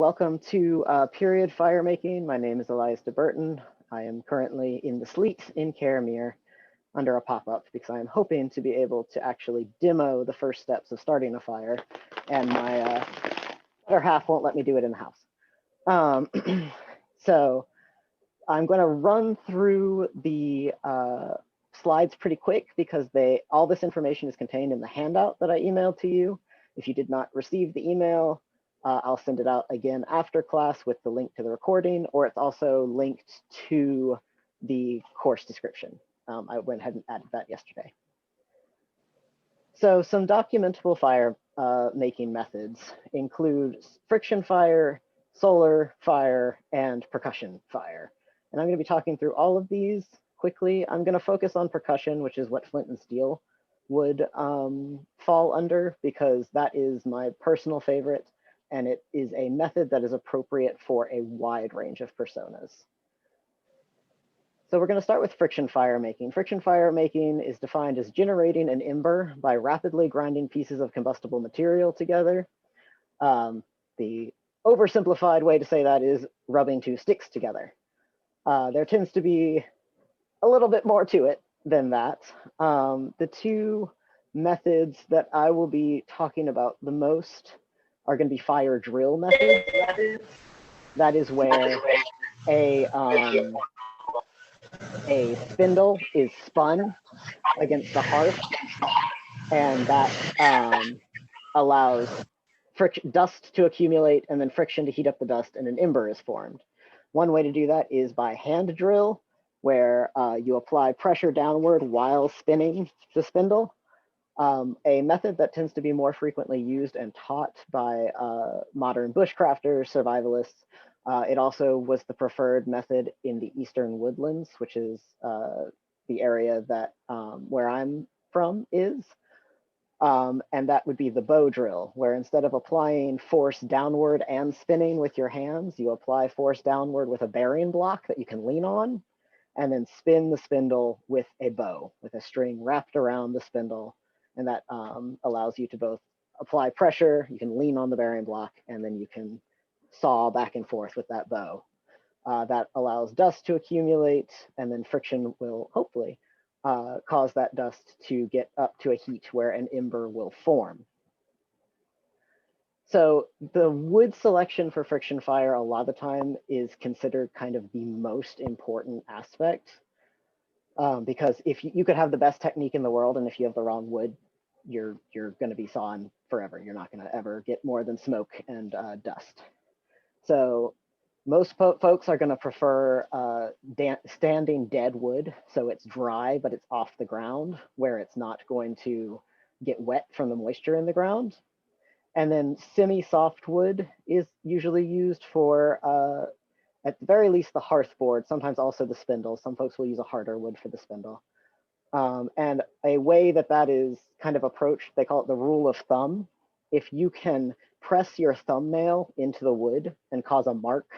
Welcome to Period Fire Making. My name is Elias de Burton. I am currently in the sleet in Caramere under a pop-up because I am hoping to be able to actually demo the first steps of starting a fire, and my other half won't let me do it in the house. So I'm going to run through the slides pretty quick because all this information is contained in the handout that I emailed to you. If you did not receive the email, I'll send it out again after class with the link to the recording, or it's also linked to the course description. I went ahead and added that yesterday. So some documentable fire making methods include friction fire, solar fire, and percussion fire. And I'm going to be talking through all of these quickly. I'm going to focus on percussion, which is what flint and steel would fall under, because that is my personal favorite. And it is a method that is appropriate for a wide range of personas. So we're going to start with friction fire making. Friction fire making is defined as generating an ember by rapidly grinding pieces of combustible material together. The oversimplified way to say that is rubbing two sticks together. There tends to be a little bit more to it than that. The two methods that I will be talking about the most are going to be fire drill methods. That is where a spindle is spun against the hearth, and that allows dust to accumulate and then friction to heat up the dust, and an ember is formed. One way to do that is by hand drill, where you apply pressure downward while spinning the spindle. A method that tends to be more frequently used and taught by modern bushcrafters, survivalists. It also was the preferred method in the eastern woodlands, which is the area that where I'm from is. And that would be the bow drill, where instead of applying force downward and spinning with your hands, you apply force downward with a bearing block that you can lean on, and then spin the spindle with a bow, with a string wrapped around the spindle. And that allows you to both apply pressure, you can lean on the bearing block, and then you can saw back and forth with that bow. That allows dust to accumulate, and then friction will hopefully cause that dust to get up to a heat where an ember will form. So the wood selection for friction fire a lot of the time is considered kind of the most important aspect, because if you could have the best technique in the world, and if you have the wrong wood, you're going to be sawing forever. You're not going to ever get more than smoke and dust. So most folks are going to prefer standing dead wood, so it's dry, but it's off the ground, where it's not going to get wet from the moisture in the ground. And then semi-soft wood is usually used for, at the very least, the hearth board, sometimes also the spindle. Some folks will use a harder wood for the spindle. And a way that is kind of approached, they call it the rule of thumb. If you can press your thumbnail into the wood and cause a mark,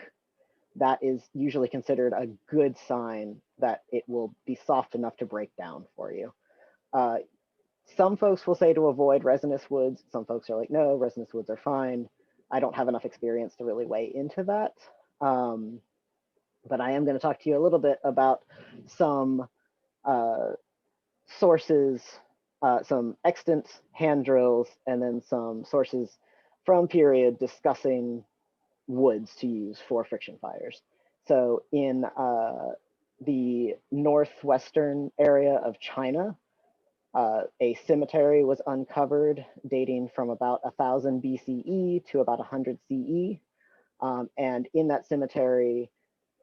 that is usually considered a good sign that it will be soft enough to break down for you. Some folks will say to avoid resinous woods. Some folks are like, no, resinous woods are fine. I don't have enough experience to really weigh into that. But I am going to talk to you a little bit about some sources, some extant hand drills, and then some sources from period discussing woods to use for friction fires. So in the northwestern area of China, a cemetery was uncovered dating from about 1000 BCE to about 100 CE. And in that cemetery,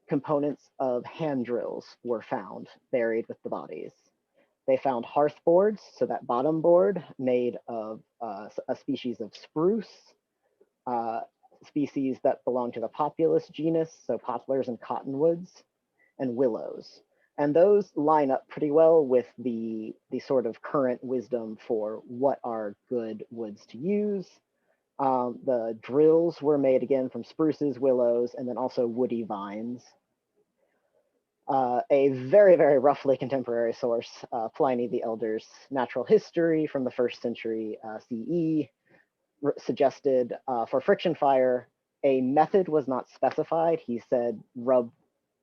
components of hand drills were found buried with the bodies. They found hearth boards, so that bottom board made of a species of spruce, species that belong to the populus genus, so poplars and cottonwoods, and willows. And those line up pretty well with the sort of current wisdom for what are good woods to use. The drills were made again from spruces, willows, and then also woody vines. A very, very roughly contemporary source, Pliny the Elder's Natural History from the 1st century CE, suggested for friction fire, A method was not specified. He said rub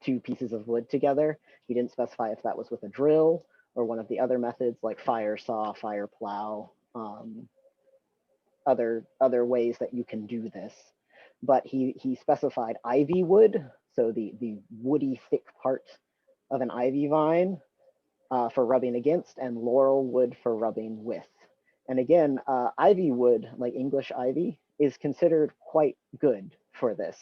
two pieces of wood together. He didn't specify if that was with a drill or one of the other methods like fire saw, fire plow, other ways that you can do this. But he specified ivy wood, so the woody thick part of an ivy vine for rubbing against, and laurel wood for rubbing with. And again, ivy wood, like English ivy, is considered quite good for this.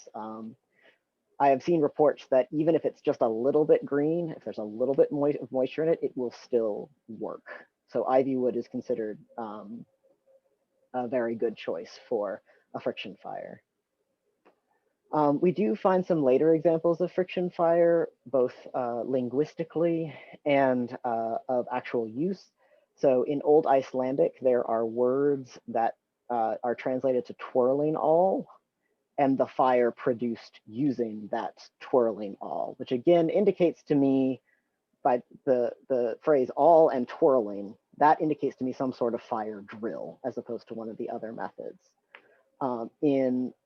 I have seen reports that even if it's just a little bit green, if there's a little bit of moisture in it, it will still work. So ivy wood is considered a very good choice for a friction fire. We do find some later examples of friction fire, both linguistically and of actual use. So in Old Icelandic, there are words that are translated to twirling all, and the fire produced using that twirling all, which again indicates to me by the phrase all and twirling, that indicates to me some sort of fire drill as opposed to one of the other methods.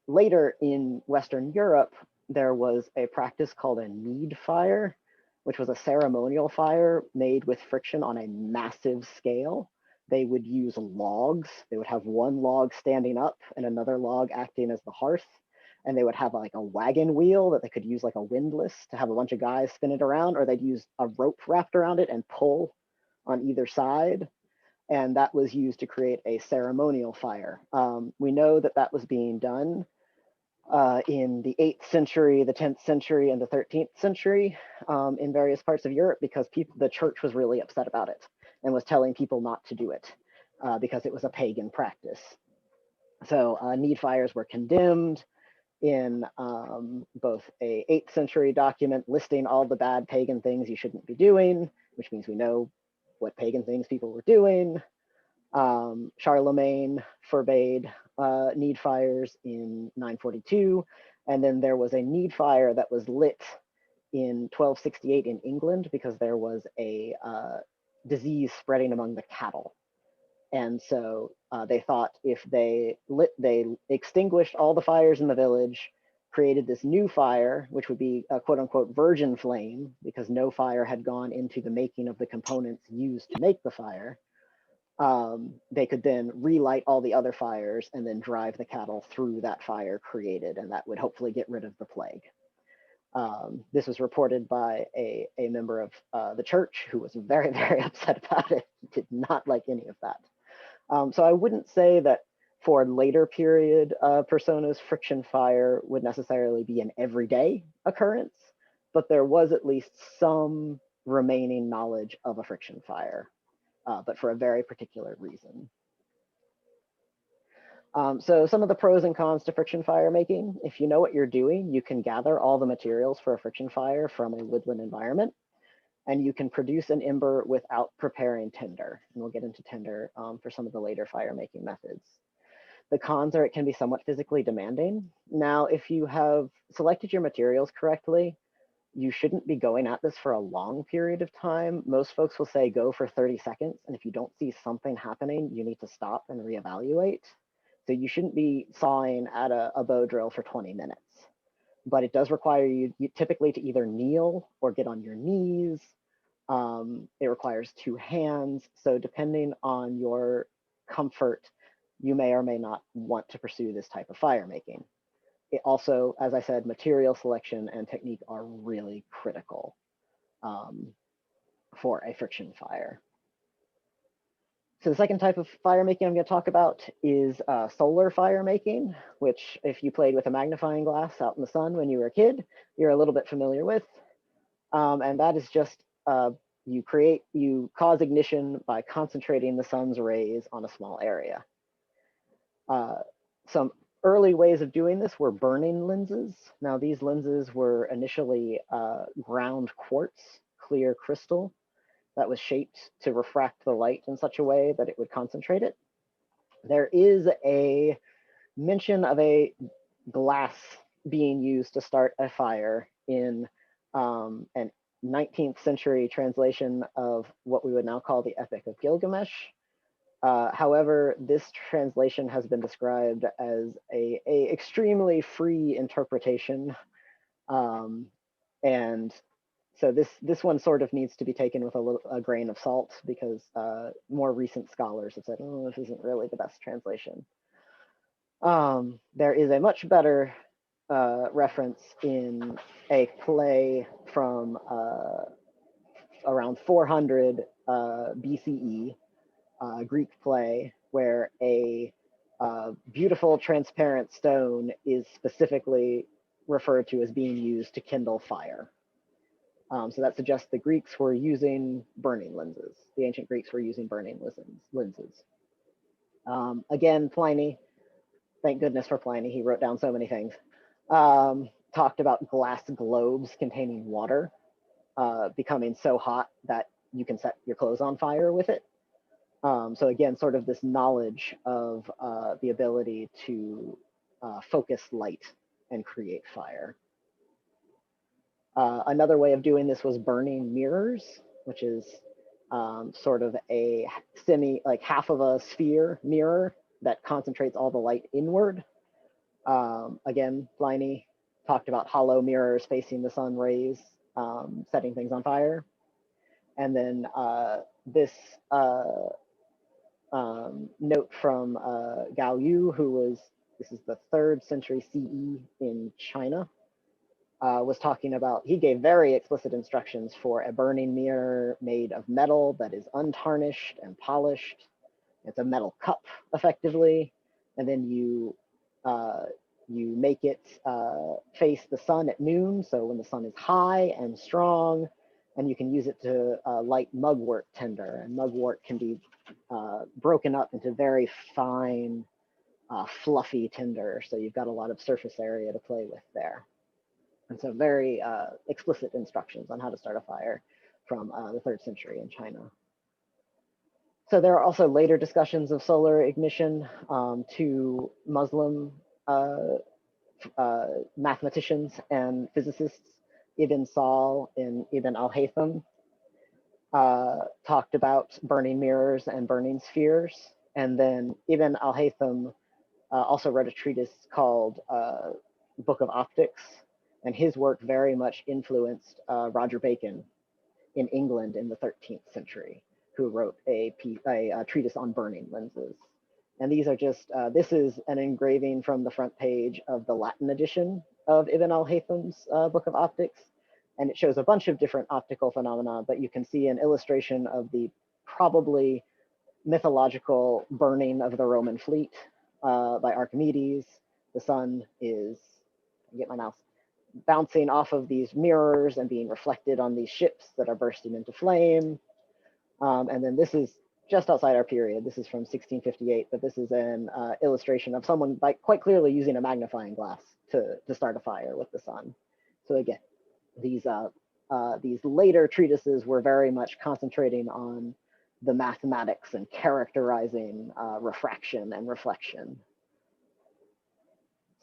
Later in Western Europe, there was a practice called a need fire, which was a ceremonial fire made with friction on a massive scale. They would use logs. They would have one log standing up and another log acting as the hearth. And they would have like a wagon wheel that they could use like a windlass to have a bunch of guys spin it around, or they'd use a rope wrapped around it and pull on either side. And that was used to create a ceremonial fire. We know that that was being done in the 8th century, the 10th century, and the 13th century in various parts of Europe because the church was really upset about it and was telling people not to do it because it was a pagan practice. So need fires were condemned in both a 8th century document listing all the bad pagan things you shouldn't be doing, which means we know what pagan things people were doing. Charlemagne forbade need fires in 942, and then there was a need fire that was lit in 1268 in England because there was a disease spreading among the cattle. And so they thought if they extinguished all the fires in the village, created this new fire, which would be a quote unquote virgin flame because no fire had gone into the making of the components used to make the fire. They could then relight all the other fires and then drive the cattle through that fire created, and that would hopefully get rid of the plague. This was reported by a member of the church who was very, very upset about it, did not like any of that. So I wouldn't say that for later period personas, friction fire would necessarily be an everyday occurrence, but there was at least some remaining knowledge of a friction fire, but for a very particular reason. So some of the pros and cons to friction fire making: if you know what you're doing, you can gather all the materials for a friction fire from a woodland environment, and you can produce an ember without preparing tinder. And we'll get into tinder for some of the later fire making methods. The cons are it can be somewhat physically demanding. Now, if you have selected your materials correctly, you shouldn't be going at this for a long period of time. Most folks will say go for 30 seconds. And if you don't see something happening, you need to stop and reevaluate. So you shouldn't be sawing at a bow drill for 20 minutes. But it does require you typically to either kneel or get on your knees. It requires 2 hands. So depending on your comfort, you may or may not want to pursue this type of fire making. It also, as I said, material selection and technique are really critical for a friction fire. So the second type of fire making I'm going to talk about is solar fire making, which if you played with a magnifying glass out in the sun when you were a kid, you're a little bit familiar with. And that is just you cause ignition by concentrating the sun's rays on a small area. Some early ways of doing this were burning lenses. Now these lenses were initially ground quartz, clear crystal, that was shaped to refract the light in such a way that it would concentrate it. There is a mention of a glass being used to start a fire in an 19th century translation of what we would now call the Epic of Gilgamesh. However, this translation has been described as a extremely free interpretation, and so this one sort of needs to be taken with a grain of salt, because more recent scholars have said, oh, this isn't really the best translation. There is a much better reference in a play from around 400 BCE, Greek play, where a beautiful transparent stone is specifically referred to as being used to kindle fire. So that suggests the Greeks were using burning lenses. The ancient Greeks were using burning lenses. Again, Pliny, thank goodness for Pliny, he wrote down so many things. Talked about glass globes containing water becoming so hot that you can set your clothes on fire with it. So again, sort of this knowledge of the ability to focus light and create fire. Another way of doing this was burning mirrors, which is sort of a like half of a sphere mirror that concentrates all the light inward. Again, Pliny talked about hollow mirrors facing the sun rays, setting things on fire. And then this note from Gao Yu, this is the 3rd century CE in China, was talking about, he gave very explicit instructions for a burning mirror made of metal that is untarnished and polished. It's a metal cup, effectively, and then you make it face the sun at noon, so when the sun is high and strong, and you can use it to light mugwort tinder. And mugwort can be broken up into very fine, fluffy tinder, so you've got a lot of surface area to play with there. And so very explicit instructions on how to start a fire from the 3rd century in China. So there are also later discussions of solar ignition. To Muslim mathematicians and physicists, Ibn Sahl and Ibn al-Haytham talked about burning mirrors and burning spheres. And then Ibn al-Haytham also wrote a treatise called Book of Optics, and his work very much influenced Roger Bacon in England in the 13th century, who wrote a treatise on burning lenses. And these are just, this is an engraving from the front page of the Latin edition of Ibn al-Haytham's Book of Optics. And it shows a bunch of different optical phenomena, but you can see an illustration of the probably mythological burning of the Roman fleet by Archimedes. The sun is, get my mouse, bouncing off of these mirrors and being reflected on these ships that are bursting into flame. And then this is just outside our period. This is from 1658, but this is an illustration of someone quite clearly using a magnifying glass to start a fire with the sun. So again, these later treatises were very much concentrating on the mathematics and characterizing refraction and reflection.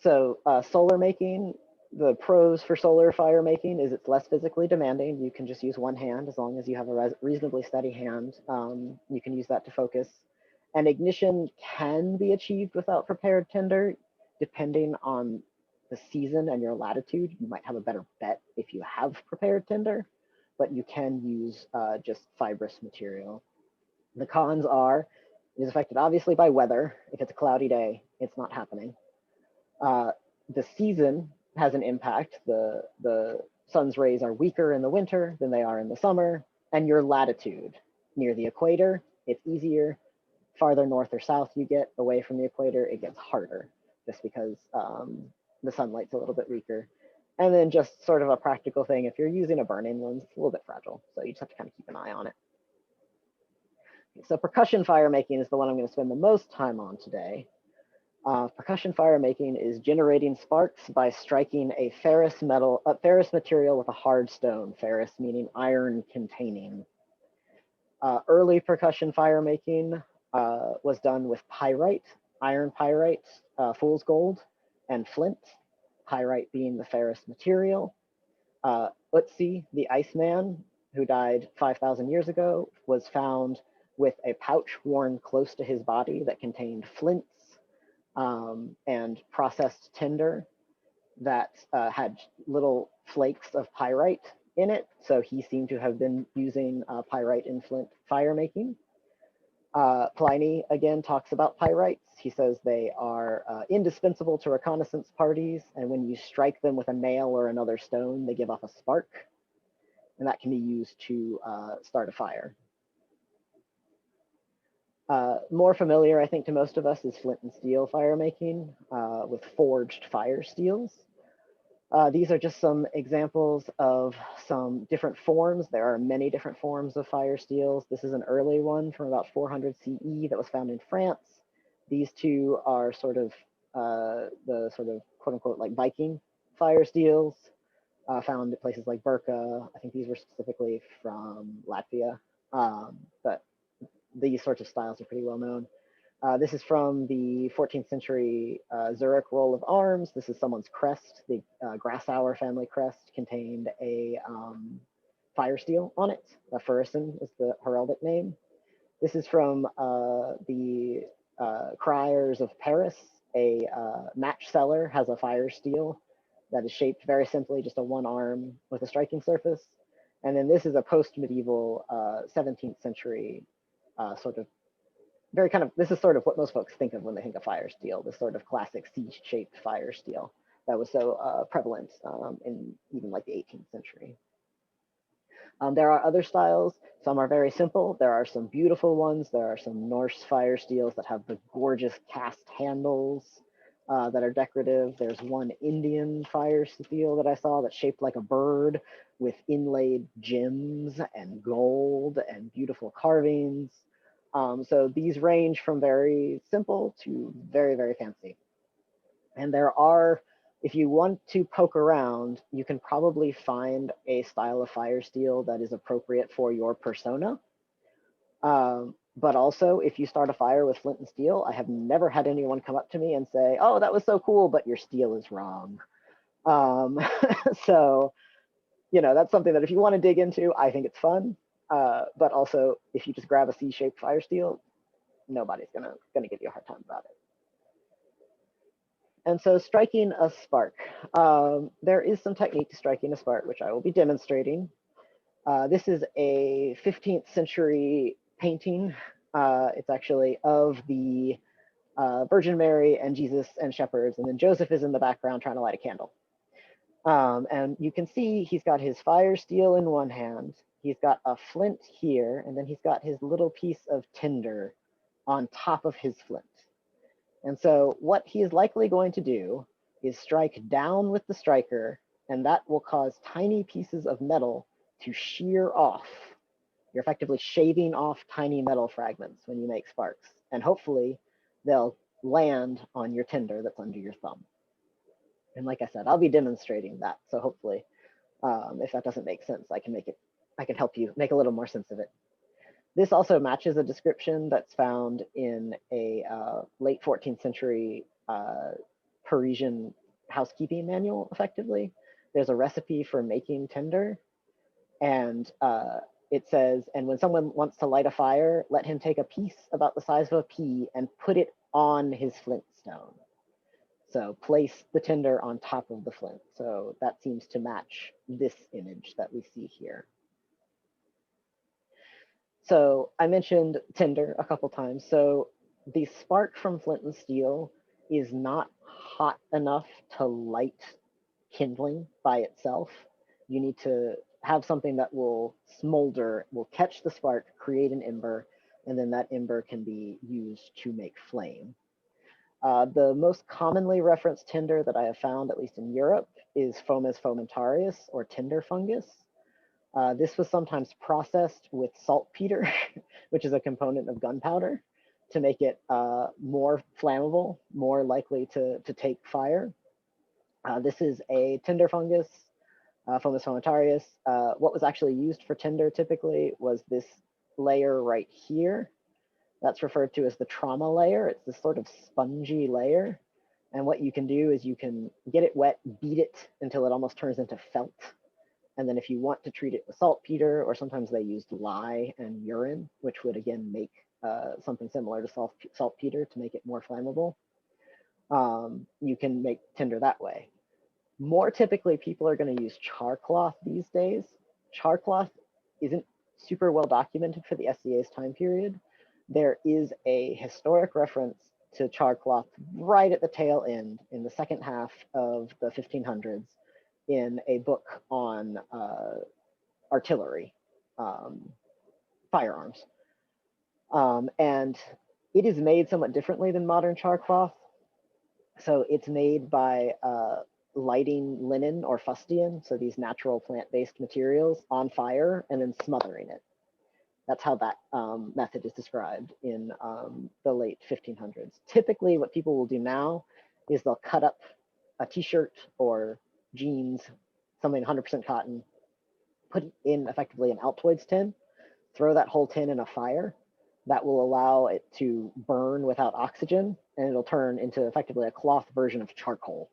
So solar making, the pros for solar fire making is it's less physically demanding. You can just use one hand as long as you have a reasonably steady hand. You can use that to focus. And ignition can be achieved without prepared tinder, depending on the season and your latitude. You might have a better bet if you have prepared tinder, but you can use just fibrous material. The cons are, it is affected obviously by weather. If it's a cloudy day, it's not happening. The season has an impact. The sun's rays are weaker in the winter than they are in the summer, and your latitude. Near the equator, it's easier. Farther north or south you get away from the equator, it gets harder, just because the sunlight's a little bit weaker. And then just sort of a practical thing, if you're using a burning lens, it's a little bit fragile, so you just have to kind of keep an eye on it. So percussion fire making is the one I'm going to spend the most time on today. Percussion fire making is generating sparks by striking a ferrous material with a hard stone. Ferrous meaning iron containing. Early percussion fire making was done with pyrite, iron pyrite, fool's gold, and flint. Pyrite being the ferrous material. Utsi, the Iceman, who died 5,000 years ago, was found with a pouch worn close to his body that contained flints and processed tinder that had little flakes of pyrite in it. So he seemed to have been using pyrite in flint fire making. Pliny again talks about pyrites. He says they are indispensable to reconnaissance parties, and when you strike them with a nail or another stone, they give off a spark, and that can be used to start a fire. More familiar, I think, to most of us is flint and steel fire making with forged fire steels. These are just some examples of some different forms. There are many different forms of fire steels. This is an early one from about 400 CE that was found in France. These two are sort of the sort of quote unquote like Viking fire steels found at places like Burka. I think these were specifically from Latvia, but these sorts of styles are pretty well known. This is from the 14th century Zurich roll of arms. This is someone's crest. The Grassauer family crest contained a fire steel on it. Furison is the heraldic name. This is from the criers of Paris. A match seller has a fire steel that is shaped very simply, just a one arm with a striking surface. And then this is a post-medieval 17th century sort of very kind of, this is sort of what most folks think of when they think of fire steel, this sort of classic C-shaped fire steel that was so prevalent in even like the 18th century. There are other styles. Some are very simple. There are some beautiful ones. There are some Norse fire steels that have the gorgeous cast handles that are decorative. There's one Indian fire steel that I saw that's shaped like a bird with inlaid gems and gold and beautiful carvings. So these range from very simple to very, very fancy. And there are, if you want to poke around, you can probably find a style of fire steel that is appropriate for your persona. But also, if you start a fire with flint and steel, I have never had anyone come up to me and say, oh, that was so cool, but your steel is wrong. So, you know, that's something that if you want to dig into, I think it's fun. But also, if you just grab a C-shaped fire steel, nobody's gonna give you a hard time about it. And so striking a spark. There is some technique to striking a spark, which I will be demonstrating. This is a 15th century painting. It's actually of the Virgin Mary and Jesus and shepherds, and then Joseph is in the background trying to light a candle. And you can see he's got his fire steel in one hand, he's got a flint here, and then he's got his little piece of tinder on top of his flint. And so what he is likely going to do is strike down with the striker, and that will cause tiny pieces of metal to shear off. You're effectively shaving off tiny metal fragments when you make sparks, and hopefully they'll land on your tinder that's under your thumb. And like I said, I'll be demonstrating that. So hopefully, if that doesn't make sense, I can help you make a little more sense of it. This also matches a description that's found in a late 14th century Parisian housekeeping manual, effectively. There's a recipe for making tinder, and it says, and when someone wants to light a fire, let him take a piece about the size of a pea and put it on his flint stone. So place the tinder on top of the flint. So that seems to match this image that we see here. So I mentioned tinder a couple times. So the spark from flint and steel is not hot enough to light kindling by itself. You need to have something that will smolder, will catch the spark, create an ember, and then that ember can be used to make flame. The most commonly referenced tinder that I have found, at least in Europe, is Fomes fomentarius, or tinder fungus. This was sometimes processed with saltpeter, which is a component of gunpowder, to make it more flammable, more likely to take fire. This is a tinder fungus, Fomes fomentarius. What was actually used for tinder typically was this layer right here. That's referred to as the trauma layer. It's this sort of spongy layer. And what you can do is you can get it wet, beat it until it almost turns into felt. And then if you want to treat it with saltpeter, or sometimes they used lye and urine, which would again make something similar to saltpeter to make it more flammable, you can make tinder that way. More typically, people are going to use char cloth these days. Char cloth isn't super well documented for the SCA's time period. There is a historic reference to char cloth right at the tail end in the second half of the 1500s in a book on artillery, firearms. And it is made somewhat differently than modern char cloth. So it's made by lighting linen or fustian, so these natural plant-based materials, on fire and then smothering it. That's how that method is described in the late 1500s. Typically, what people will do now is they'll cut up a t-shirt or jeans, something 100% cotton, put it in effectively an Altoids tin, throw that whole tin in a fire. That will allow it to burn without oxygen, and it'll turn into effectively a cloth version of charcoal.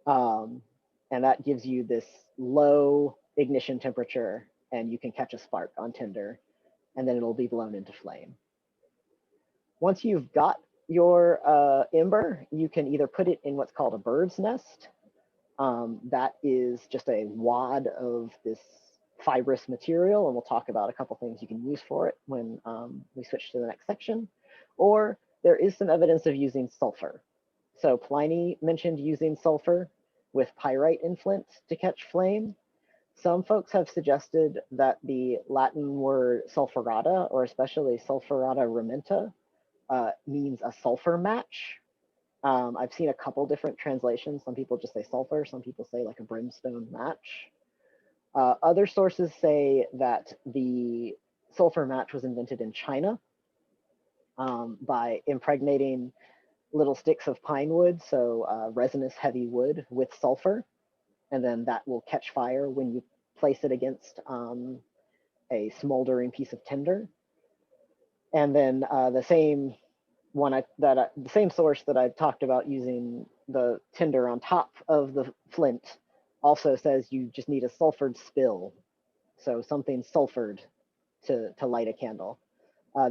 And that gives you this low ignition temperature, and you can catch a spark on tinder, and then it'll be blown into flame. Once you've got your ember, you can either put it in what's called a bird's nest. That is just a wad of this fibrous material, and we'll talk about a couple things you can use for it when we switch to the next section. Or there is some evidence of using sulfur. So Pliny mentioned using sulfur with pyrite in Flint to catch flame. Some folks have suggested that the Latin word sulfurata, or especially sulfurata ramenta, means a sulfur match. I've seen a couple different translations. Some people just say sulfur, some people say like a brimstone match. Other sources say that the sulfur match was invented in China by impregnating little sticks of pine wood, so resinous heavy wood, with sulfur, and then that will catch fire when you place it against a smoldering piece of tinder. And then the same the same source that I talked about using the tinder on top of the flint also says you just need a sulfured spill, so something sulfured to light a candle.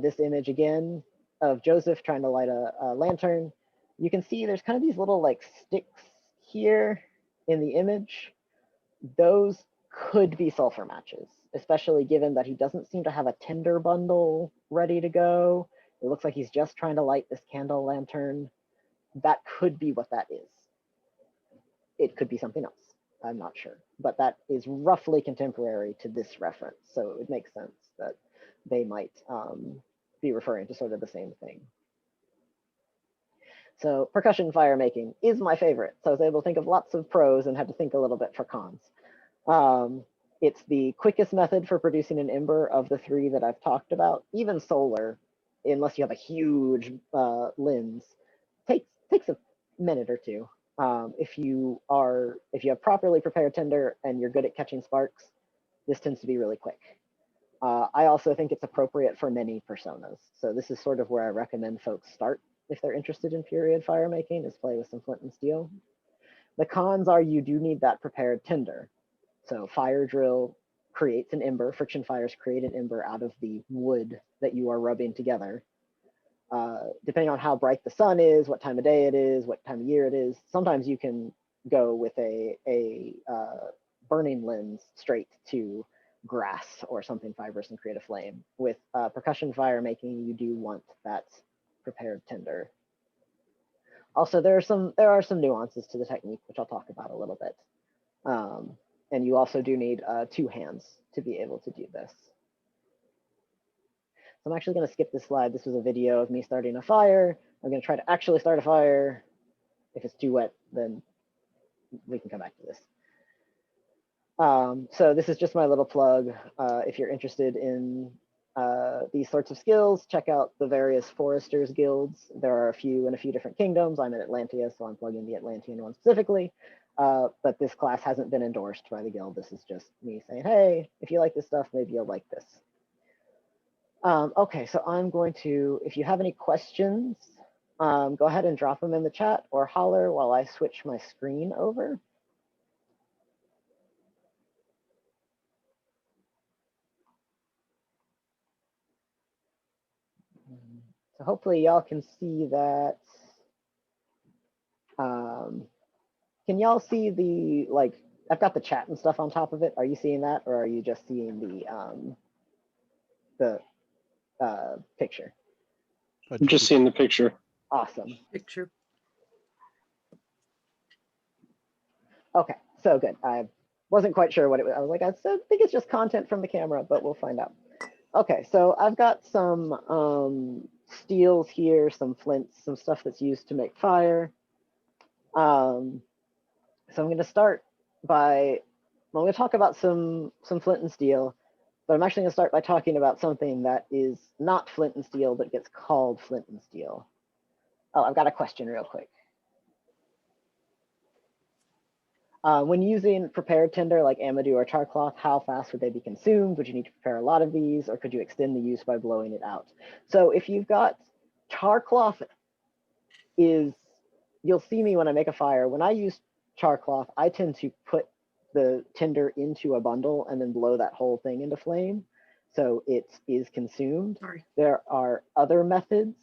This image again of Joseph trying to light a lantern, you can see there's kind of these little like sticks here in the image. Those could be sulfur matches, especially given that he doesn't seem to have a tinder bundle ready to go. It looks like he's just trying to light this candle lantern. That could be what that is. It could be something else. I'm not sure, but that is roughly contemporary to this reference. So it would make sense that they might be referring to sort of the same thing. So percussion fire making is my favorite. So I was able to think of lots of pros and had to think a little bit for cons. It's the quickest method for producing an ember of the three that I've talked about. Even solar, unless you have a huge lens, takes a minute or two. If you have properly prepared tinder and you're good at catching sparks, this tends to be really quick. I also think it's appropriate for many personas. So this is sort of where I recommend folks start if they're interested in period fire making, is play with some flint and steel. The cons are you do need that prepared tinder. So fire drill creates an ember. Friction fires create an ember out of the wood that you are rubbing together. Depending on how bright the sun is, what time of day it is, what time of year it is, sometimes you can go with a burning lens straight to grass or something fibrous and create a flame. With percussion fire making, you do want that prepared tinder. Also, there are some nuances to the technique, which I'll talk about a little bit. And you also do need 2 hands to be able to do this. So I'm actually going to skip this slide. This was a video of me starting a fire. I'm going to try to actually start a fire. If it's too wet, then we can come back to this. So this is just my little plug. If you're interested in these sorts of skills, check out the various foresters guilds. There are a few in a few different kingdoms. I'm in Atlantia, so I'm plugging the Atlantean one specifically. But this class hasn't been endorsed by the guild. This is just me saying, hey, if you like this stuff, maybe you'll like this. Okay, so I'm going to, if you have any questions, go ahead and drop them in the chat or holler while I switch my screen over. So hopefully y'all can see that. Can y'all see the, like, I've got the chat and stuff on top of it. Are you seeing that, or are you just seeing the picture? I'm just seeing the picture. Awesome. Picture. Okay, so good. I wasn't quite sure what it was. I was like, I think it's just content from the camera, but we'll find out. Okay, so I've got some steels here, some flints, some stuff that's used to make fire. So I'm going to start by, well, I'm going to talk about some flint and steel, but I'm actually going to start by talking about something that is not flint and steel, but gets called flint and steel. Oh, I've got a question real quick. When using prepared tinder like amadou or charcloth, how fast would they be consumed? Would you need to prepare a lot of these, or could you extend the use by blowing it out? So if you've got charcloth, you'll see me when I make a fire. When I use charcloth, I tend to put the tinder into a bundle and then blow that whole thing into flame, so it is consumed. Sorry. There are other methods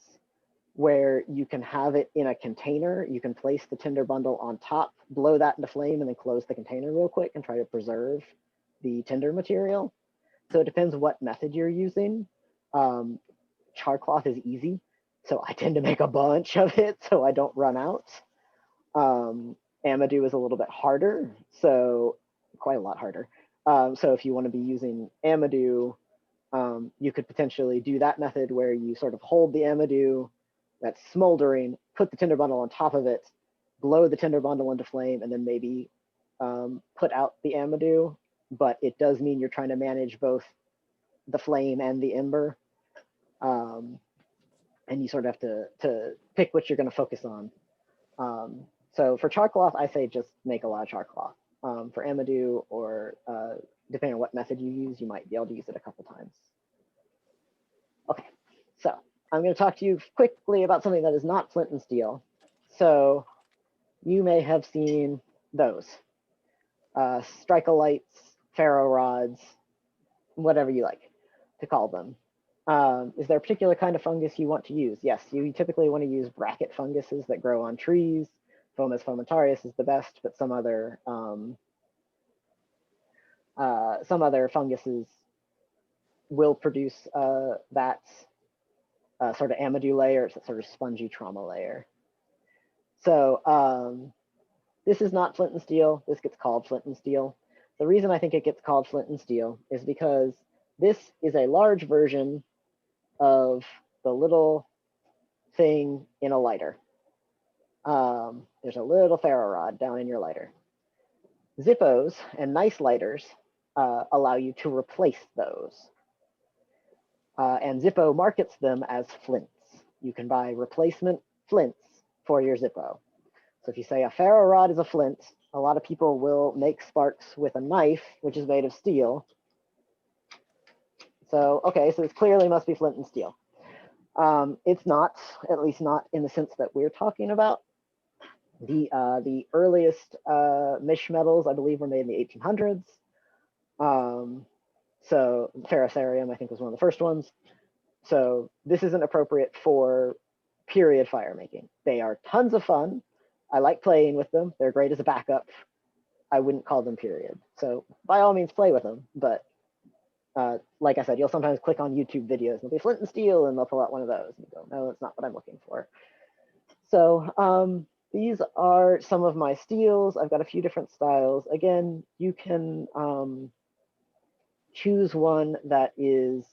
where you can have it in a container. You can place the tinder bundle on top, blow that into flame, and then close the container real quick and try to preserve the tinder material. So it depends what method you're using. Charcloth is easy, so I tend to make a bunch of it so I don't run out. Amadou is a little bit harder, so quite a lot harder. So if you want to be using Amadou, you could potentially do that method where you sort of hold the Amadou that's smoldering, put the tinder bundle on top of it, blow the tinder bundle into flame, and then maybe put out the Amadou. But it does mean you're trying to manage both the flame and the ember. And you sort of have to pick what you're going to focus on. So for charcloth, I say just make a lot of charcloth. For Amadou, or depending on what method you use, you might be able to use it a couple times. Okay, so I'm going to talk to you quickly about something that is not flint and steel. So you may have seen those. Strike-a-lights, ferro rods, whatever you like to call them. Is there a particular kind of fungus you want to use? Yes, you typically want to use bracket funguses that grow on trees. Fomes fomentarius is the best, but some other funguses will produce that sort of Amadou layer. It's a sort of spongy trauma layer. So this is not flint and steel. This gets called flint and steel. The reason I think it gets called flint and steel is because this is a large version of the little thing in a lighter. There's a little ferro rod down in your lighter. Zippos and nice lighters allow you to replace those. And Zippo markets them as flints. You can buy replacement flints for your Zippo. So if you say a ferro rod is a flint, a lot of people will make sparks with a knife, which is made of steel. So, okay, so it clearly must be flint and steel. It's not, at least not in the sense that we're talking about. The earliest mish metals, I believe, were made in the 1800s. So ferrocerium, I think, was one of the first ones. So this isn't appropriate for period fire making. They are tons of fun. I like playing with them. They're great as a backup. I wouldn't call them period. So by all means, play with them. But like I said, you'll sometimes click on YouTube videos and they'll be flint and steel, and they'll pull out one of those. And you go, no, that's not what I'm looking for. So these are some of my steels. I've got a few different styles. Again, you can choose one that is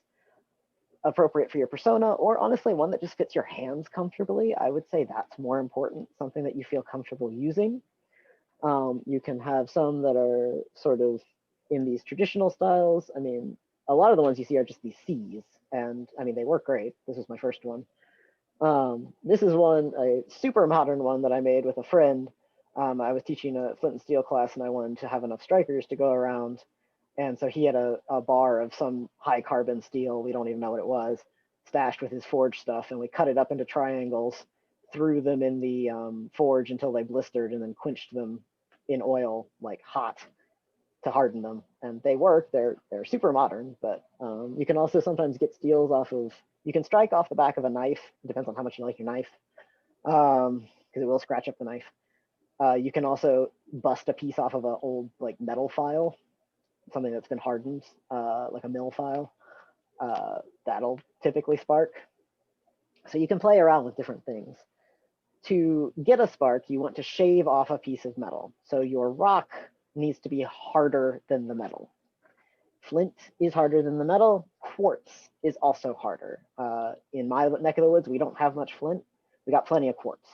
appropriate for your persona, or honestly, one that just fits your hands comfortably. I would say that's more important, something that you feel comfortable using. You can have some that are sort of in these traditional styles. I mean, a lot of the ones you see are just these Cs, and I mean, they work great. This is my first one. This is one, a super modern one that I made with a friend. I was teaching a flint and steel class, and I wanted to have enough strikers to go around. And so he had a bar of some high carbon steel, we don't even know what it was, stashed with his forge stuff, and we cut it up into triangles, threw them in the forge until they blistered, and then quenched them in oil, like hot, to harden them. And they work. They're super modern, but you can also sometimes get steels off of You can strike off the back of a knife. It depends on how much you like your knife, because it will scratch up the knife. You can also bust a piece off of an old like metal file, something that's been hardened, like a mill file. That'll typically spark. So you can play around with different things. To get a spark, you want to shave off a piece of metal. So your rock needs to be harder than the metal. Flint is harder than the metal. Quartz is also harder. In my neck of the woods, we don't have much flint. We got plenty of quartz,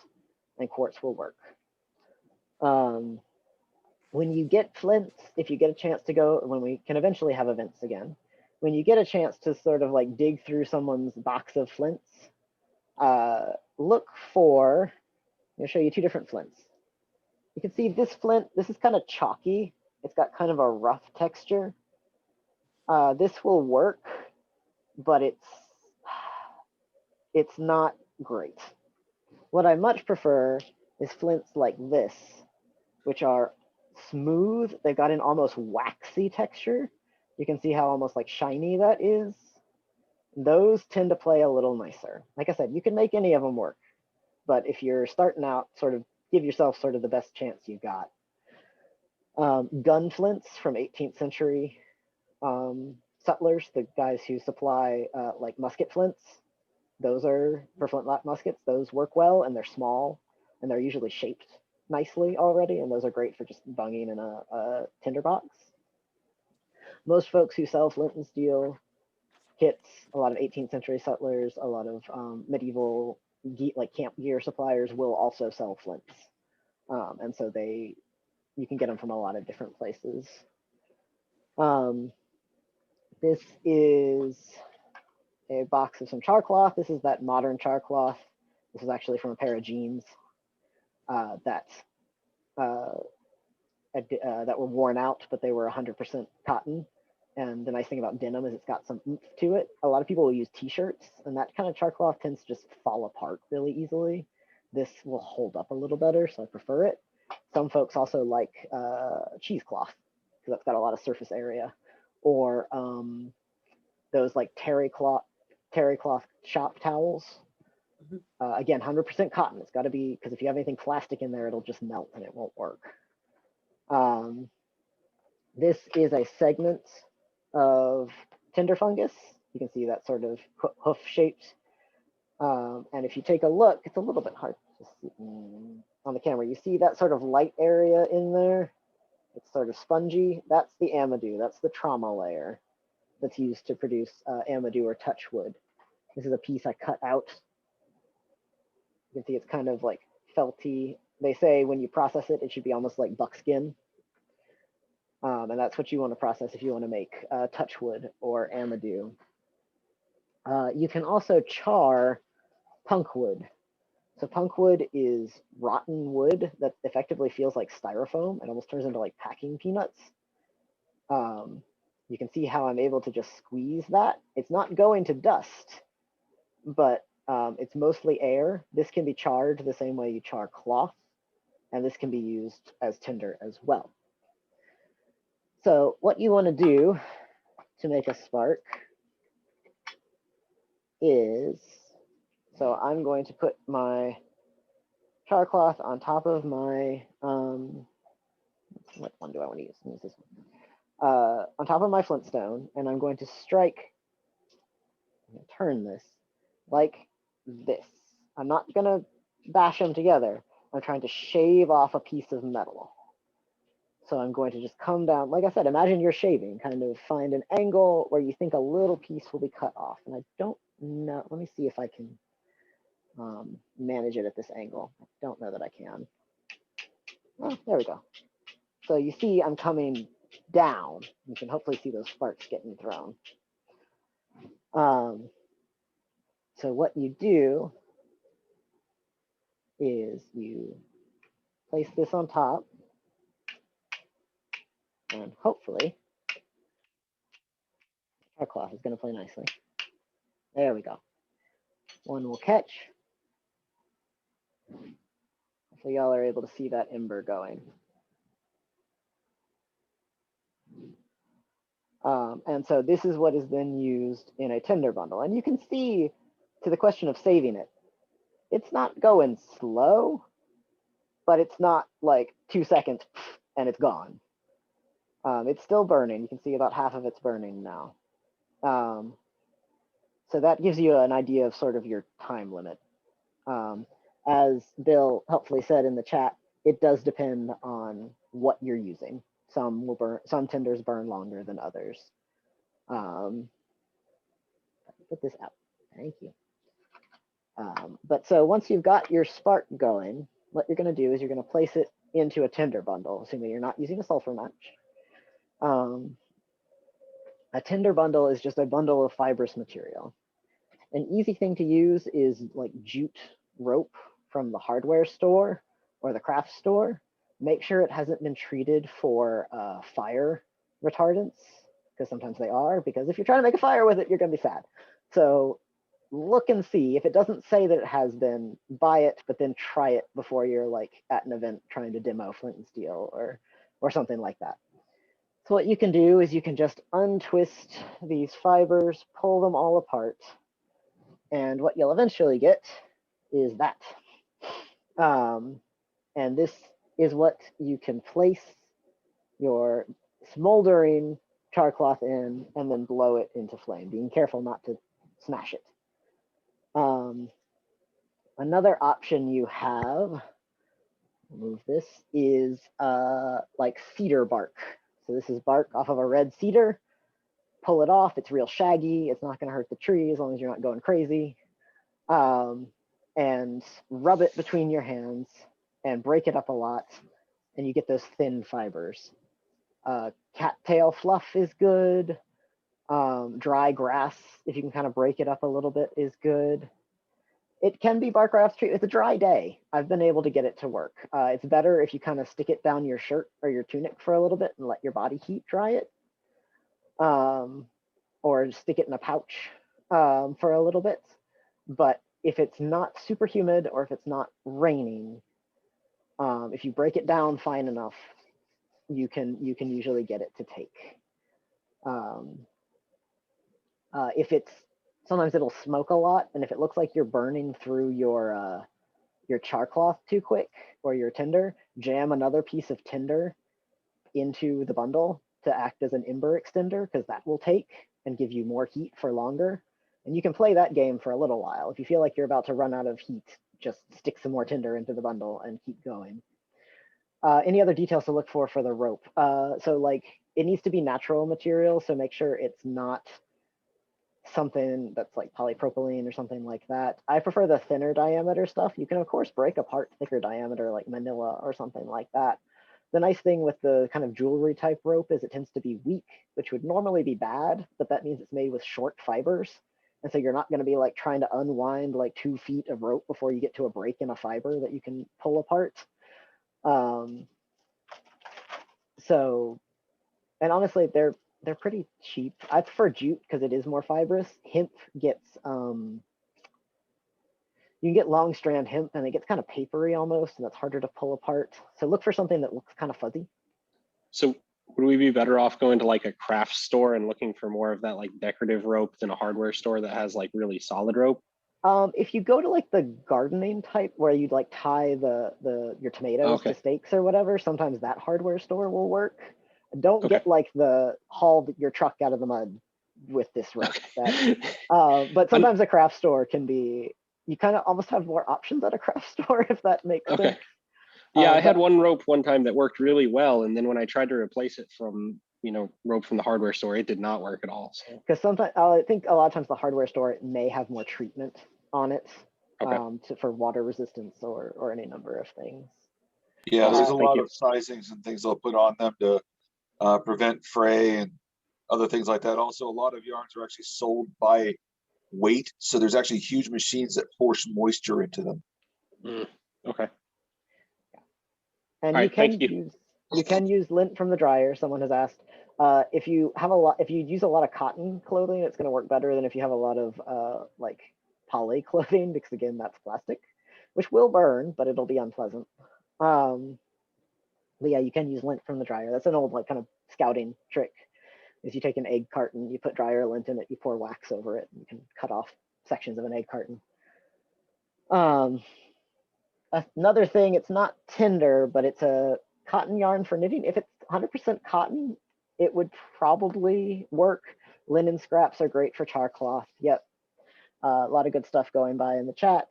and quartz will work. When you get flints, if you get a chance to go, when we can eventually have events again, when you get a chance to sort of like dig through someone's box of flints, look for, I'm gonna show you two different flints. You can see this flint, this is kind of chalky. It's got kind of a rough texture. This will work, but it's not great. What I much prefer is flints like this, which are smooth. They've got an almost waxy texture. You can see how almost like shiny that is. Those tend to play a little nicer. Like I said, you can make any of them work, but if you're starting out, sort of give yourself sort of the best chance you've got. Gun flints from 18th century settlers, the guys who supply like musket flints, those are for flintlock muskets. Those work well, and they're small, and they're usually shaped nicely already, and those are great for just bunging in a tinderbox. Most folks who sell flint and steel kits, a lot of 18th century settlers, a lot of medieval like camp gear suppliers will also sell flints, and so you can get them from a lot of different places. This is a box of some char cloth. This is that modern char cloth. This is actually from a pair of jeans that were worn out, but they were 100% cotton. And the nice thing about denim is it's got some oomph to it. A lot of people will use t-shirts, and that kind of char cloth tends to just fall apart really easily. This will hold up a little better, so I prefer it. Some folks also like cheesecloth, because that's got a lot of surface area. Or those like terry cloth shop towels. Again, 100% cotton. It's got to be, because if you have anything plastic in there, it'll just melt and it won't work. This is a segment of tinder fungus. You can see that sort of hoof shaped. And if you take a look, it's a little bit hard to see on the camera. You see that sort of light area in there? It's sort of spongy. That's the amadou. That's the trauma layer that's used to produce amadou or touchwood. This is a piece I cut out. You can see it's kind of like felty. They say when you process it, it should be almost like buckskin. And that's what you want to process if you want to make touchwood or amadou. You can also char punkwood. So punkwood is rotten wood that effectively feels like styrofoam. It almost turns into like packing peanuts. You can see how I'm able to just squeeze that. It's not going to dust, but it's mostly air. This can be charred the same way you char cloth, and this can be used as tinder as well. So what you want to do to make a spark is, so I'm going to put my char cloth on top of my, what one do I want to use? Use this one. On top of my flintstone, and I'm going to strike, I'm going to turn this like this. I'm not going to bash them together. I'm trying to shave off a piece of metal. So I'm going to just come down, like I said, imagine you're shaving, kind of find an angle where you think a little piece will be cut off. And I don't know, let me see if I can manage it at this angle. I don't know that I can. Oh, there we go. So you see I'm coming down. You can hopefully see those sparks getting thrown. So what you do is you place this on top, and hopefully our cloth is going to play nicely. There we go. One will catch. Hopefully y'all are able to see that ember going. And so this is what is then used in a Tinder bundle. And you can see, to the question of saving it, it's not going slow, but it's not like 2 seconds and it's gone. It's still burning. You can see about half of it's burning now. So that gives you an idea of sort of your time limit. As Bill helpfully said in the chat, it does depend on what you're using. Some will burn, some Tinders burn longer than others. Put this out. Thank you. But so once you've got your spark going, what you're going to do is you're going to place it into a Tinder bundle, assuming you're not using a sulfur match. A Tinder bundle is just a bundle of fibrous material. An easy thing to use is like jute rope from the hardware store or the craft store. Make sure it hasn't been treated for fire retardants, because sometimes they are, because if you're trying to make a fire with it, you're going to be sad. So look and see. If it doesn't say that it has been, buy it, but then try it before you're like at an event trying to demo Flint and Steel or something like that. So what you can do is you can just untwist these fibers, pull them all apart, and what you'll eventually get is that. And this is what you can place your smoldering char cloth in and then blow it into flame, being careful not to smash it. Another option you have, move this, is like cedar bark. So this is bark off of a red cedar. Pull it off, it's real shaggy, it's not going to hurt the tree as long as you're not going crazy. And rub it between your hands and break it up a lot, and you get those thin fibers. Cattail fluff is good. Dry grass, if you can kind of break it up a little bit, is good. It can be bark rafts tree. It's a dry day. I've been able to get it to work. It's better if you kind of stick it down your shirt or your tunic for a little bit and let your body heat dry it. Or stick it in a pouch for a little bit. But if it's not super humid or if it's not raining, if you break it down fine enough, you can usually get it to take. If it's, sometimes it'll smoke a lot, and if it looks like you're burning through your char cloth too quick or your tinder, jam another piece of tinder into the bundle to act as an ember extender, because that will take and give you more heat for longer. And you can play that game for a little while. If you feel like you're about to run out of heat, just stick some more tinder into the bundle and keep going. Any other details to look for the rope? So like it needs to be natural material, so make sure it's not something that's like polypropylene or something like that. I prefer the thinner diameter stuff. You can of course break apart thicker diameter like manila or something like that. The nice thing with the kind of jewelry type rope is it tends to be weak, which would normally be bad, but that means it's made with short fibers. And so you're not going to be like trying to unwind like 2 feet of rope before you get to a break in a fiber that you can pull apart. So, and honestly, they're pretty cheap. I prefer jute because it is more fibrous. Hemp gets, you can get long strand hemp and it gets kind of papery almost, and that's harder to pull apart. So look for something that looks kind of fuzzy. So would we be better off going to like a craft store and looking for more of that like decorative rope than a hardware store that has like really solid rope? If you go to like the gardening type where you'd like tie your tomatoes to stakes or whatever, sometimes that hardware store will work. Don't get like the haul your truck out of the mud with this rope. But sometimes a craft store can be, you kind of almost have more options at a craft store, if that makes sense. Yeah, I had one rope one time that worked really well, and then when I tried to replace it from rope from the hardware store, it did not work at all. Because sometimes I think a lot of times the hardware store may have more treatment on it for water resistance or any number of things. Yeah, there's a lot of sizings and things they'll put on them to prevent fray and other things like that. Also, a lot of yarns are actually sold by weight, so there's actually huge machines that force moisture into them. Okay. And you can use lint from the dryer. Someone has asked if you use a lot of cotton clothing, it's going to work better than if you have a lot of like poly clothing, because again, that's plastic, which will burn, but it'll be unpleasant. But yeah, you can use lint from the dryer. That's an old like kind of scouting trick. is you take an egg carton, you put dryer lint in it, you pour wax over it, and you can cut off sections of an egg carton. Another thing, it's not Tinder, but it's a cotton yarn for knitting. If it's 100% cotton, it would probably work. Linen scraps are great for char cloth. Yep. A lot of good stuff going by in the chat.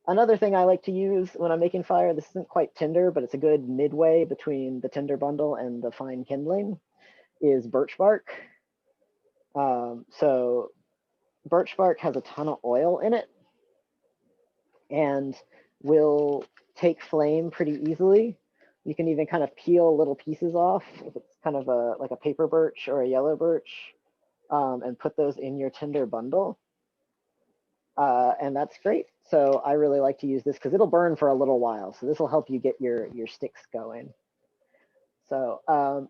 Another thing I like to use when I'm making fire, this isn't quite tinder, but it's a good midway between the tinder bundle and the fine kindling, is birch bark. So birch bark has a ton of oil in it and will take flame pretty easily. You can even kind of peel little pieces off if it's kind of like a paper birch or a yellow birch, and put those in your tinder bundle. And that's great. So I really like to use this because it'll burn for a little while. So this will help you get your sticks going. So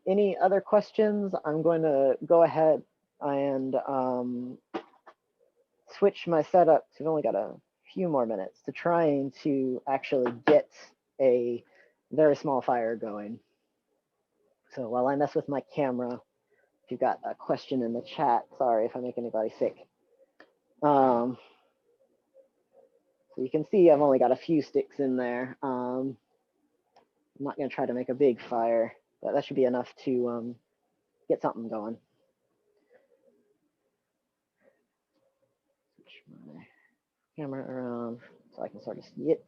any other questions? I'm going to go ahead and switch my setup. So we've only got a few more minutes to trying to actually get a very small fire going. So while I mess with my camera, if you've got a question in the chat, sorry if I make anybody sick. So you can see I've only got a few sticks in there. I'm not going to try to make a big fire, but that should be enough to get something going. Switch my camera around so I can sort of see it.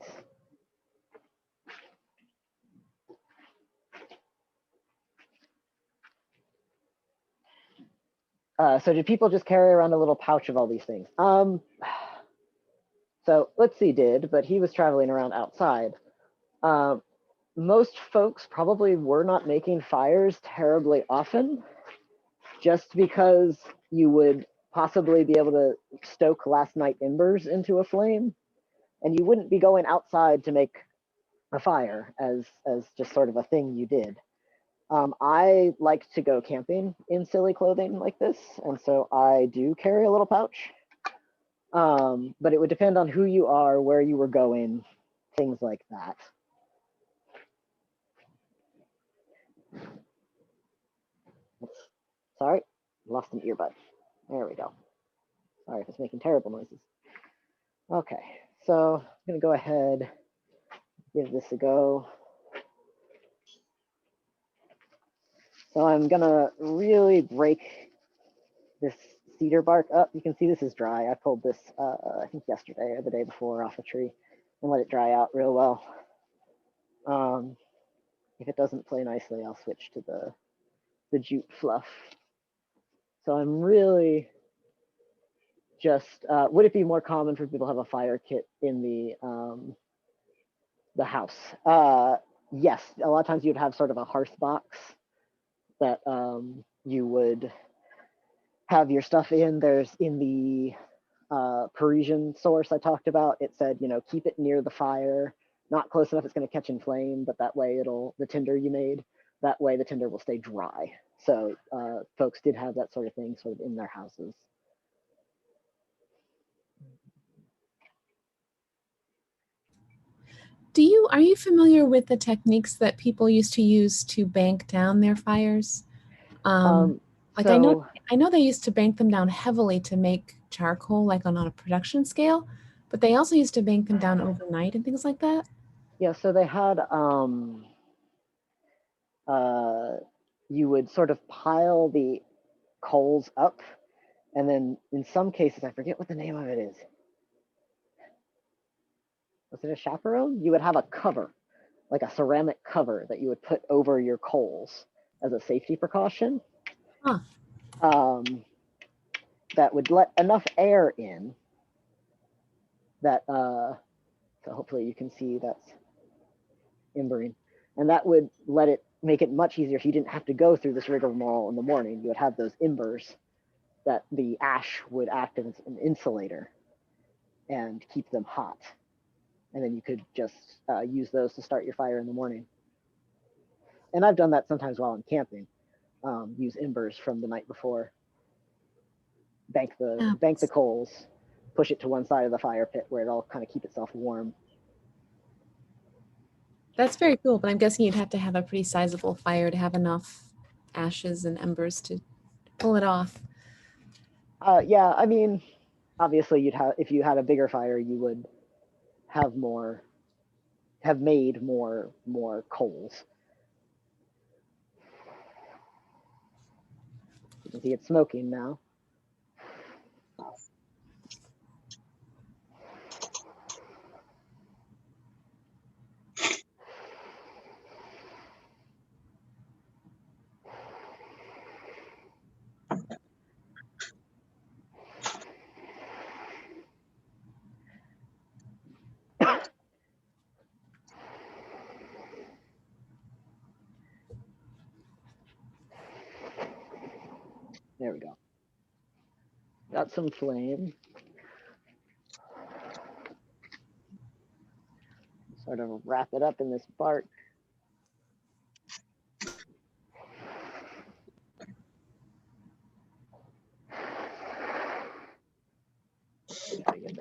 So do people just carry around a little pouch of all these things? So Utsi did, but he was traveling around outside. Most folks probably were not making fires terribly often, just because you would possibly be able to stoke last night embers into a flame, and you wouldn't be going outside to make a fire as just sort of a thing you did. I like to go camping in silly clothing like this, and so I do carry a little pouch. But it would depend on who you are, where you were going, things like that. Sorry, lost an earbud. There we go. Sorry if it's making terrible noises. Okay, so I'm gonna go ahead, give this a go. So I'm gonna really break this cedar bark up. You can see this is dry. I pulled this, I think yesterday or the day before off a tree and let it dry out real well. If it doesn't play nicely, I'll switch to the jute fluff. So I'm really just, would it be more common for people to have a fire kit in the house? Yes, a lot of times you'd have sort of a hearth box that you would have your stuff in. There's in the Parisian source I talked about, it said, you know, keep it near the fire, not close enough it's going to catch in flame, but that way the tinder you made, that way the tinder will stay dry. So folks did have that sort of thing sort of in their houses. Are you familiar with the techniques that people used to use to bank down their fires? Like I know they used to bank them down heavily to make charcoal, like on a production scale, but they also used to bank them down overnight and things like that. Yeah, so they had, you would sort of pile the coals up, and then in some cases, I forget what the name of it is. Was it a chaperone? You would have a cover, like a ceramic cover that you would put over your coals as a safety precaution. Huh. That would let enough air in that, so hopefully you can see that's embering, and that would make it much easier if you didn't have to go through this rigmarole in the morning. You would have those embers that the ash would act as an insulator and keep them hot. And then you could just use those to start your fire in the morning. And I've done that sometimes while I'm camping. Use embers from the night before. Bank the coals, push it to one side of the fire pit where it'll kind of keep itself warm. That's very cool, but I'm guessing you'd have to have a pretty sizable fire to have enough ashes and embers to pull it off. Yeah, I mean, obviously you'd have, if you had a bigger fire, you would have made more coals. You can see it's smoking now. There we go. Got some flame. Sort of wrap it up in this bark.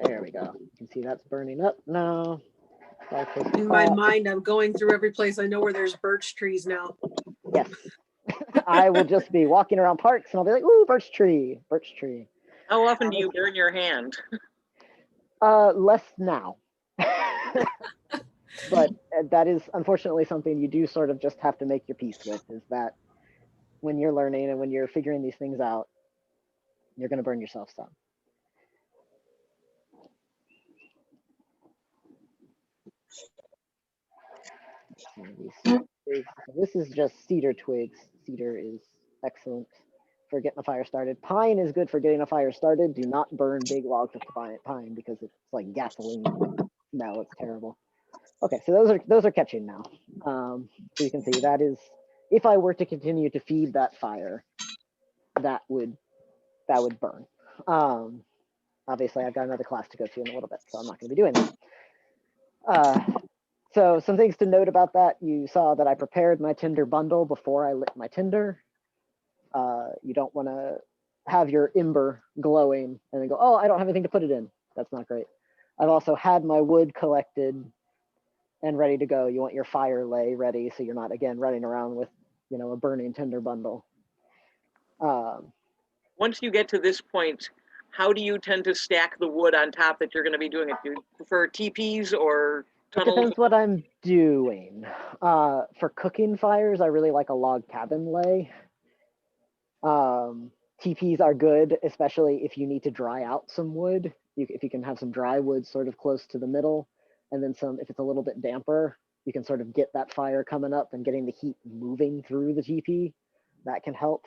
There we go. You can see that's burning up now. In my mind, I'm going through every place I know where there's birch trees now. Yes. I will just be walking around parks and I'll be like, ooh, birch tree, birch tree. How often do you burn your hand? Less now. But that is unfortunately something you do sort of just have to make your peace with, is that when you're learning and when you're figuring these things out, you're going to burn yourself some. This is just cedar twigs. Cedar is excellent for getting a fire started. Pine is good for getting a fire started. Do not burn big logs of pine because it's like gasoline smell. It's terrible. Okay, so those are catching now. So you can see that is, if I were to continue to feed that fire, that would burn. Obviously, I've got another class to go to in a little bit, so I'm not going to be doing that. So some things to note about that: you saw that I prepared my tinder bundle before I lit my tinder. You don't want to have your ember glowing and then go, oh, I don't have anything to put it in. That's not great. I've also had my wood collected and ready to go. You want your fire lay ready so you're not, again, running around with, a burning tinder bundle. Once you get to this point, how do you tend to stack the wood on top that you're going to be doing it? Do you prefer teepees or tunnels? It depends what I'm doing. For cooking fires, I really like a log cabin lay. Teepees are good, especially if you need to dry out some wood. If you can have some dry wood sort of close to the middle, and then some, if it's a little bit damper, you can sort of get that fire coming up and getting the heat moving through the teepee. That can help.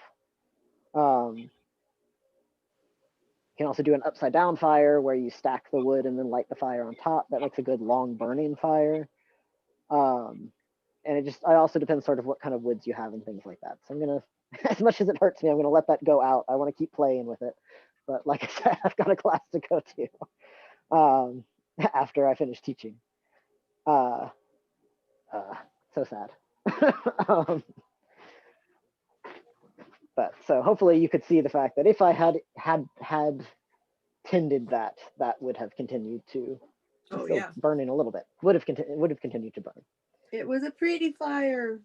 You can also do an upside down fire where you stack the wood and then light the fire on top. That makes a good long burning fire. And it also depends sort of what kind of woods you have and things like that. So I'm gonna, as much as it hurts me, I'm gonna let that go out. I want to keep playing with it, but like I said, I've got a class to go to after I finish teaching. So sad. But so hopefully you could see the fact that if I had tended that would have continued to burning a little bit. Would have continued to burn. It was a pretty fire.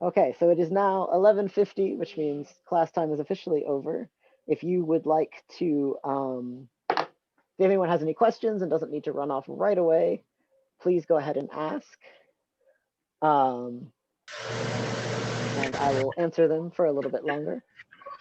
Okay, so it is now 11:50, which means class time is officially over. If you would like to, if anyone has any questions and doesn't need to run off right away, please go ahead and ask. And I will answer them for a little bit longer.